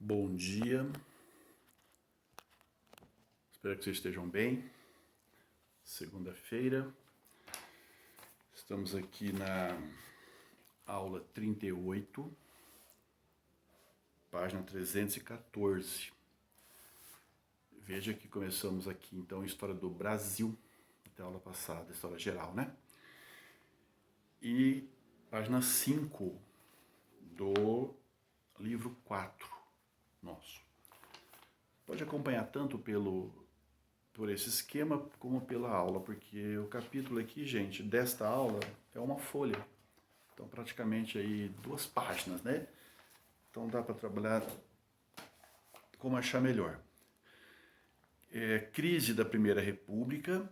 Bom dia, espero que vocês estejam bem. Segunda-feira, estamos aqui na aula 38, página 314. Veja que começamos aqui então a história do Brasil, até a aula passada, história geral, né? E página 5 do livro 4 nosso. Pode acompanhar tanto por esse esquema como pela aula, porque o capítulo aqui, gente, desta aula é uma folha. Então, praticamente aí 2 páginas, né? Então, dá para trabalhar como achar melhor. Crise da Primeira República,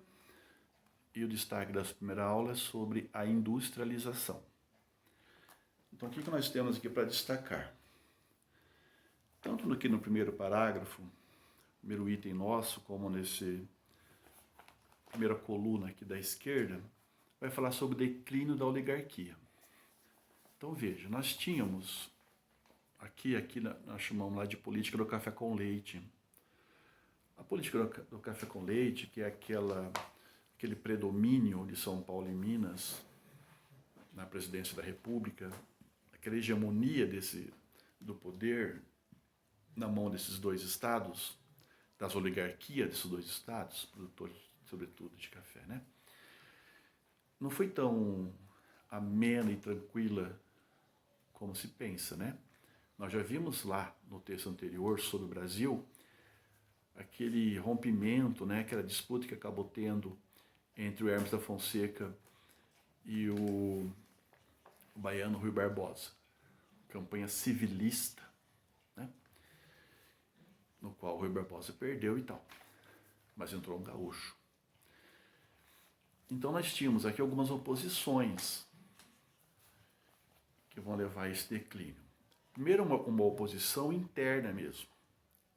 e o destaque dessa primeira aula é sobre a industrialização. Então, o que nós temos aqui para destacar? Tanto aqui no primeiro parágrafo, primeiro item nosso, como nesse primeira coluna aqui da esquerda, vai falar sobre o declínio da oligarquia. Então veja, nós tínhamos, aqui nós chamamos lá de política do café com leite. A política do café com leite, que é aquele predomínio de São Paulo e Minas na presidência da República, aquela hegemonia do poder na mão desses 2 estados, das oligarquias desses 2 estados, produtores sobretudo de café, né? Não foi tão amena e tranquila como se pensa, né? Nós já vimos lá no texto anterior sobre o Brasil aquele rompimento, né? Aquela disputa que acabou tendo entre o Hermes da Fonseca e o baiano Rui Barbosa, campanha civilista, né? No qual o Rui Barbosa perdeu e tal, mas entrou um gaúcho. Então nós tínhamos aqui algumas oposições que vão levar a esse declínio. Primeiro, uma oposição interna mesmo.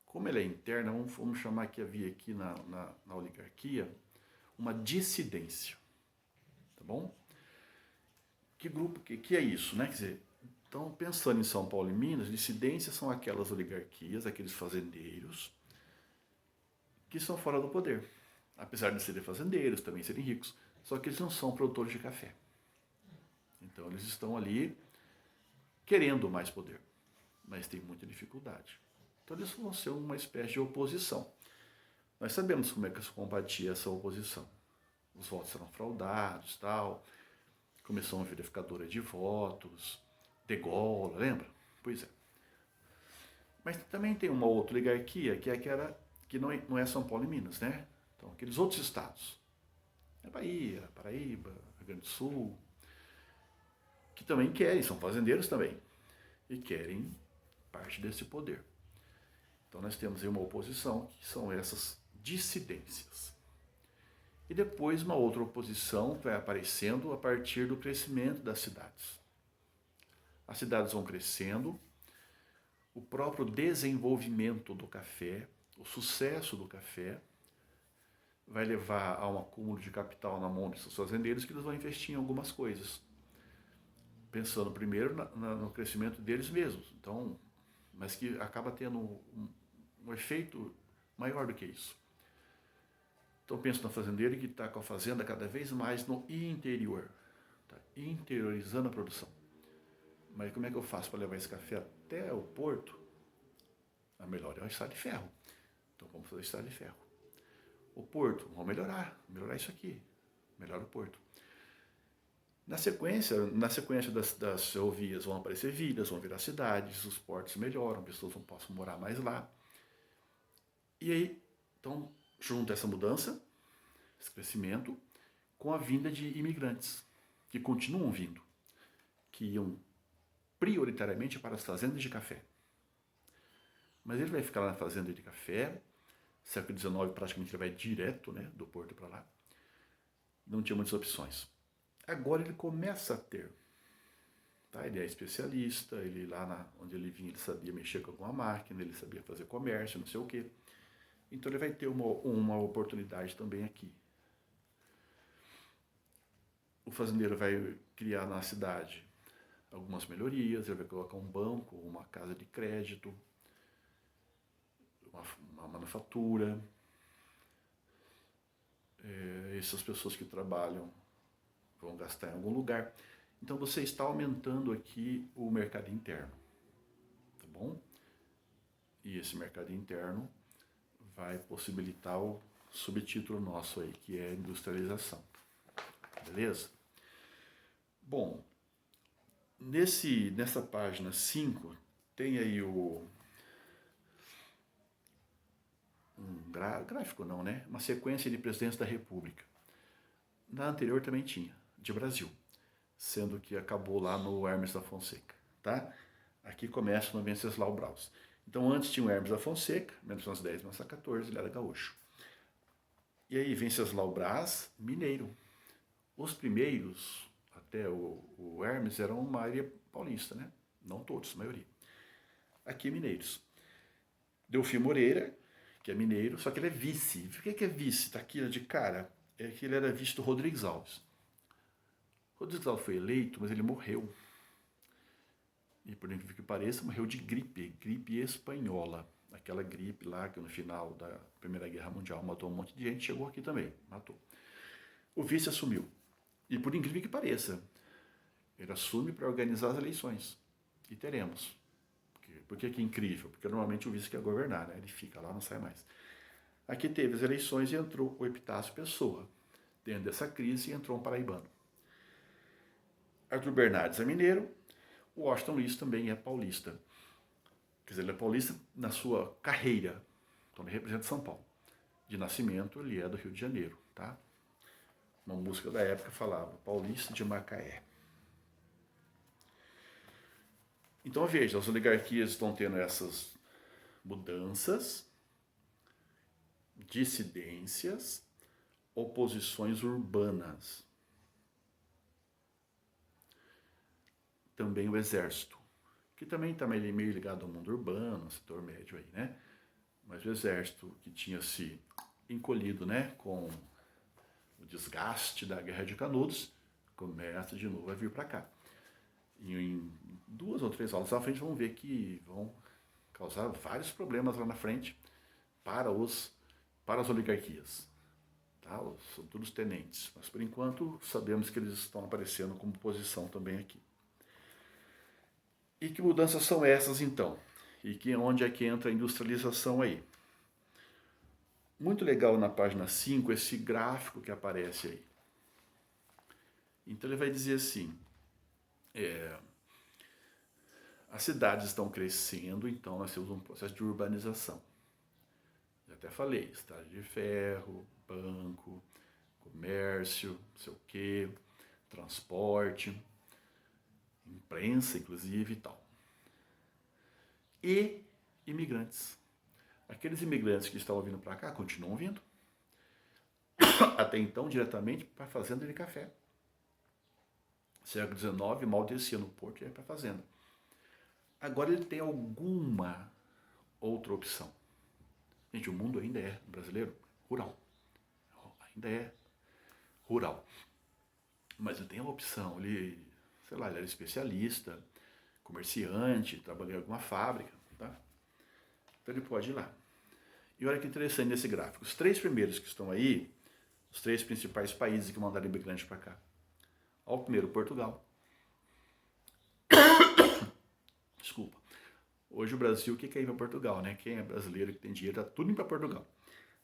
Como ela é interna, vamos chamar que havia aqui na oligarquia uma dissidência. Tá bom? Que grupo, que é isso, né? Quer dizer, então, pensando em São Paulo e Minas, dissidências são aquelas oligarquias, aqueles fazendeiros que são fora do poder. Apesar de serem fazendeiros, também serem ricos, só que eles não são produtores de café. Então, eles estão ali querendo mais poder, mas tem muita dificuldade. Então, eles vão ser uma espécie de oposição. Nós sabemos como é que se combatia essa oposição. Os votos eram fraudados, tal, comissão verificadora de votos, degola, lembra? Pois é. Mas também tem uma outra oligarquia, que é aquela que não é São Paulo e Minas, né? Então, aqueles outros estados. É Bahia, Paraíba, Rio Grande do Sul, que também querem, são fazendeiros também, e querem parte desse poder. Então nós temos aí uma oposição, que são essas dissidências. E depois uma outra oposição vai aparecendo a partir do crescimento das cidades. As cidades vão crescendo, o próprio desenvolvimento do café, o sucesso do café, vai levar a um acúmulo de capital na mão desses fazendeiros que eles vão investir em algumas coisas. Pensando primeiro no crescimento deles mesmos, então, mas que acaba tendo um efeito maior do que isso. Então penso no fazendeiro que está com a fazenda cada vez mais no interior, tá interiorizando a produção. Mas como é que eu faço para levar esse café até o porto? A melhor é a estrada de ferro. Então vamos fazer a estrada de ferro. O porto, vamos melhorar isso aqui, melhora o porto. Na sequência das ferrovias vão aparecer vilas, vão virar cidades, os portos melhoram, pessoas não possam morar mais lá. E aí, então, junta essa mudança, esse crescimento, com a vinda de imigrantes, que continuam vindo, que iam prioritariamente para as fazendas de café. Mas ele vai ficar lá na fazenda de café, século XIX praticamente ele vai direto, né, do porto para lá, não tinha muitas opções. Agora ele começa a ter, tá? Ele é especialista, ele lá onde ele vinha, ele sabia mexer com alguma máquina, ele sabia fazer comércio, não sei o quê. Então ele vai ter uma oportunidade também aqui. O fazendeiro vai criar na cidade algumas melhorias, ele vai colocar um banco, uma casa de crédito, uma manufatura, essas pessoas que trabalham vão gastar em algum lugar. Então você está aumentando aqui o mercado interno, tá bom? E esse mercado interno vai possibilitar o subtítulo nosso aí, que é industrialização. Beleza? Bom, nessa página 5 tem aí gráfico não, né? Uma sequência de presidentes da República. Na anterior também tinha, de Brasil, sendo que acabou lá no Hermes da Fonseca, tá? Aqui começa no Venceslau Braz. Então antes tinha o Hermes da Fonseca, 1910, 1914, ele era gaúcho. E aí Venceslau Braz, mineiro. Os primeiros, até o Hermes, eram maioria paulista, né? Não todos, a maioria. Aqui mineiros. Delfim Moreira, que é mineiro, só que ele é vice. Por que é vice? Tá aqui de cara. É que ele era vice do Rodrigues Alves. Rodrigues Alves foi eleito, mas ele morreu. E por incrível que pareça, morreu de gripe espanhola. Aquela gripe lá que no final da Primeira Guerra Mundial matou um monte de gente, chegou aqui também, matou. O vice assumiu. E por incrível que pareça, ele assume para organizar as eleições. E teremos. Por que é incrível? Porque normalmente o vice quer governar, né? Ele fica lá, não sai mais. Aqui teve as eleições e entrou o Epitácio Pessoa. Dentro dessa crise entrou um paraibano. Arthur Bernardes é mineiro, o Washington Luiz também é paulista. Quer dizer, ele é paulista na sua carreira. Então ele representa São Paulo. De nascimento, ele é do Rio de Janeiro, tá? Uma música da época falava Paulista de Macaé. Então veja, as oligarquias estão tendo essas mudanças, dissidências, oposições urbanas. Também o exército, que também está meio ligado ao mundo urbano, setor médio aí, né? Mas o exército que tinha se encolhido, né, com o desgaste da Guerra de Canudos, começa de novo a vir para cá. E em 2 ou 3 aulas à frente vão ver que vão causar vários problemas lá na frente para as oligarquias. Tá? São todos tenentes, mas por enquanto sabemos que eles estão aparecendo como oposição também aqui. E que mudanças são essas então? E que onde é que entra a industrialização aí? Muito legal na página 5 esse gráfico que aparece aí. Então ele vai dizer assim, as cidades estão crescendo, então nós temos um processo de urbanização. Já até falei, estrada de ferro, banco, comércio, não sei o quê, transporte, imprensa inclusive e tal. E imigrantes. Aqueles imigrantes que estavam vindo para cá continuam vindo. Até então, diretamente para a fazenda de café. Século XIX, mal descia no porto e ia para a fazenda. Agora ele tem alguma outra opção. Gente, o mundo ainda é, brasileiro, rural. Ainda é rural. Mas ele tem a opção, ele, sei lá, ele era especialista, comerciante, trabalhou em alguma fábrica, tá? Então ele pode ir lá. E olha que interessante nesse gráfico. Os 3 primeiros que estão aí, os 3 principais países que mandaram imigrantes para cá. Olha o primeiro, Portugal. Desculpa. Hoje o Brasil, que quer ir para Portugal, né? Quem é brasileiro, que tem dinheiro, tá tudo indo para Portugal.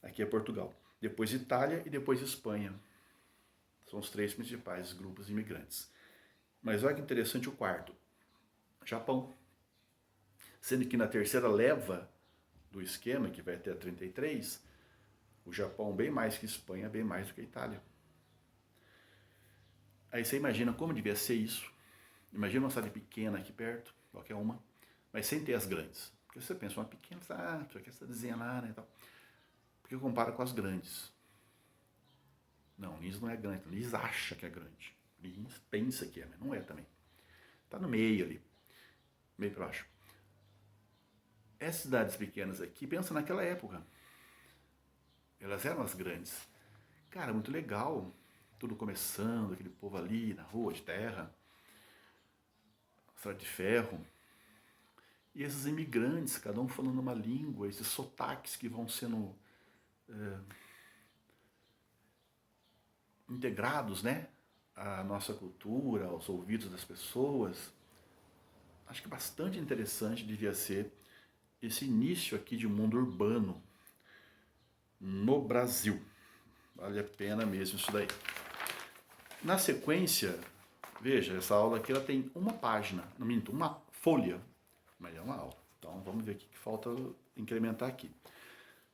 Aqui é Portugal. Depois Itália e depois Espanha. São os 3 principais grupos de imigrantes. Mas olha que interessante o quarto. Japão. Sendo que na terceira leva do esquema, que vai até 33, o Japão bem mais que a Espanha, bem mais do que a Itália. Aí você imagina como devia ser isso. Imagina uma cidade pequena aqui perto, qualquer uma, mas sem ter as grandes. Porque você pensa, uma pequena, tu aqui essa desenha lá, né, e tal. Porque compara com as grandes. Não, Lins não é grande, Lins acha que é grande. Lins pensa que é, mas não é também. Tá no meio ali, meio para baixo. Essas cidades pequenas aqui, pensa naquela época. Elas eram as grandes. Cara, muito legal. Tudo começando, aquele povo ali na rua de terra. Estrada de ferro. E esses imigrantes, cada um falando uma língua, esses sotaques que vão sendo integrados, né, à nossa cultura, aos ouvidos das pessoas, acho que bastante interessante devia ser esse início aqui de mundo urbano no Brasil. Vale a pena mesmo isso daí. Na sequência, veja, essa aula aqui ela tem uma página, não minto, uma folha, mas é uma aula. Então vamos ver o que falta incrementar aqui.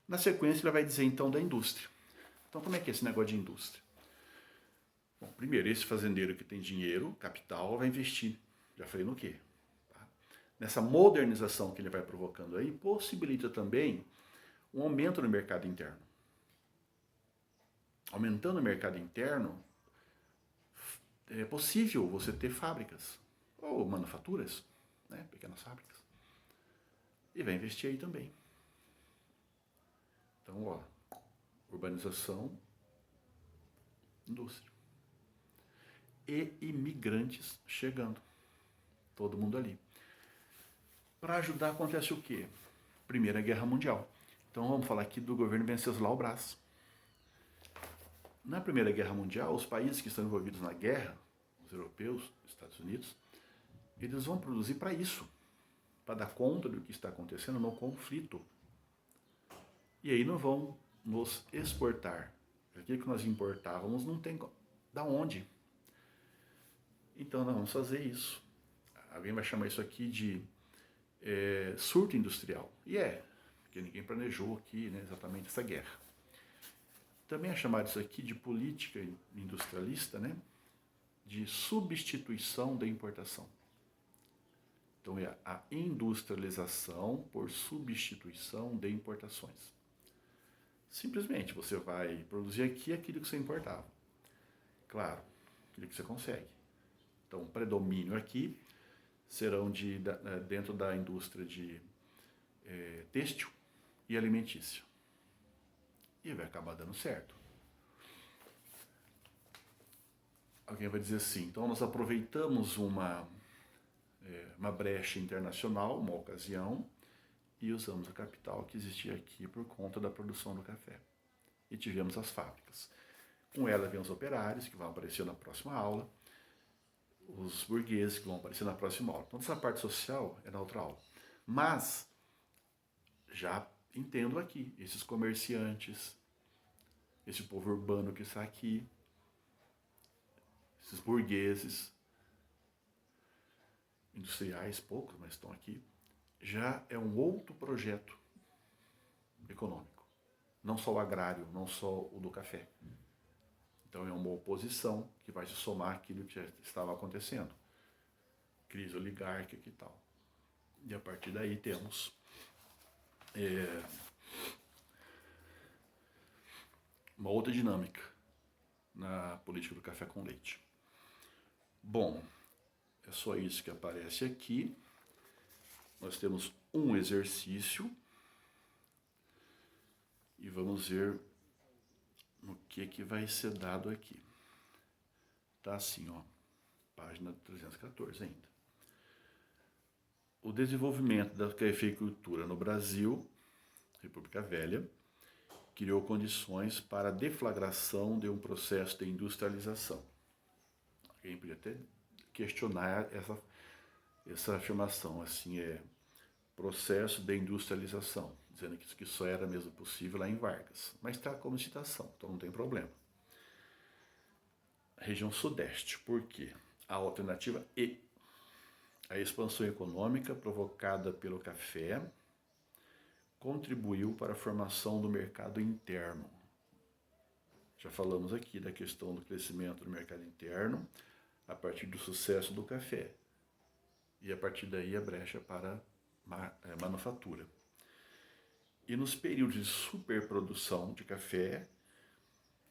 Na sequência ele vai dizer então da indústria. Então como é que é esse negócio de indústria? Bom, primeiro, esse fazendeiro que tem dinheiro, capital, vai investir. Já falei no quê? Tá? Nessa modernização que ele vai provocando aí, possibilita também um aumento no mercado interno. Aumentando o mercado interno, é possível você ter fábricas ou manufaturas, né, pequenas fábricas. E vai investir aí também. Então, ó, urbanização, indústria. E imigrantes chegando. Todo mundo ali. Para ajudar acontece o quê? Primeira Guerra Mundial. Então vamos falar aqui do governo Venceslau Braz. Na Primeira Guerra Mundial, os países que estão envolvidos na guerra, os europeus, os Estados Unidos, eles vão produzir para isso, para dar conta do que está acontecendo no conflito. E aí não vão nos exportar. Aquilo que nós importávamos não tem da onde. Então nós vamos fazer isso. Alguém vai chamar isso aqui de surto industrial. E porque ninguém planejou aqui, né, exatamente essa guerra. Também é chamado isso aqui de política industrialista, né, de substituição da importação. Então é a industrialização por substituição de importações. Simplesmente você vai produzir aqui aquilo que você importava. Claro, aquilo que você consegue. Então, o predomínio aqui serão dentro da indústria de têxtil e alimentícia. E vai acabar dando certo. Alguém vai dizer assim, então nós aproveitamos uma brecha internacional, uma ocasião, e usamos a capital que existia aqui por conta da produção do café. E tivemos as fábricas. Com ela vem os operários, que vão aparecer na próxima aula, os burgueses, que vão aparecer na próxima aula. Então, essa parte social é na outra aula. Mas, já entendo aqui, esses comerciantes, esse povo urbano que está aqui, esses burgueses, industriais, poucos, mas estão aqui, já é um outro projeto econômico. Não só o agrário, não só o do café. Então é uma oposição que vai se somar àquilo que já estava acontecendo. Crise oligárquica e tal. E a partir daí temos uma outra dinâmica na política do café com leite. Bom, é só isso que aparece aqui. Nós temos um exercício e vamos ver no que vai ser dado aqui. Tá assim, ó, página 314 ainda. O desenvolvimento da cafeicultura no Brasil, República Velha, criou condições para a deflagração de um processo de industrialização. Alguém podia até questionar essa afirmação, assim, processo de industrialização, dizendo que só era mesmo possível lá em Vargas. Mas está como citação, então não tem problema. Região Sudeste, por quê? A alternativa E. A expansão econômica provocada pelo café contribuiu para a formação do mercado interno. Já falamos aqui da questão do crescimento do mercado interno a partir do sucesso do café. E a partir daí a brecha para a manufatura. E nos períodos de superprodução de café,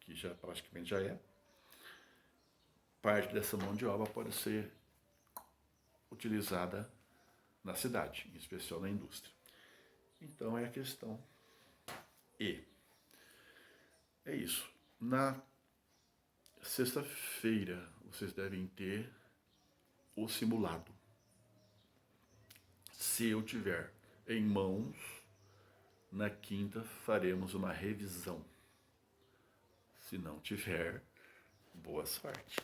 que já praticamente já parte dessa mão de obra pode ser utilizada na cidade, em especial na indústria. Então é a questão E. É isso. Na sexta-feira vocês devem ter o simulado. Se eu tiver em mãos, na quinta faremos uma revisão. Se não tiver, boa sorte.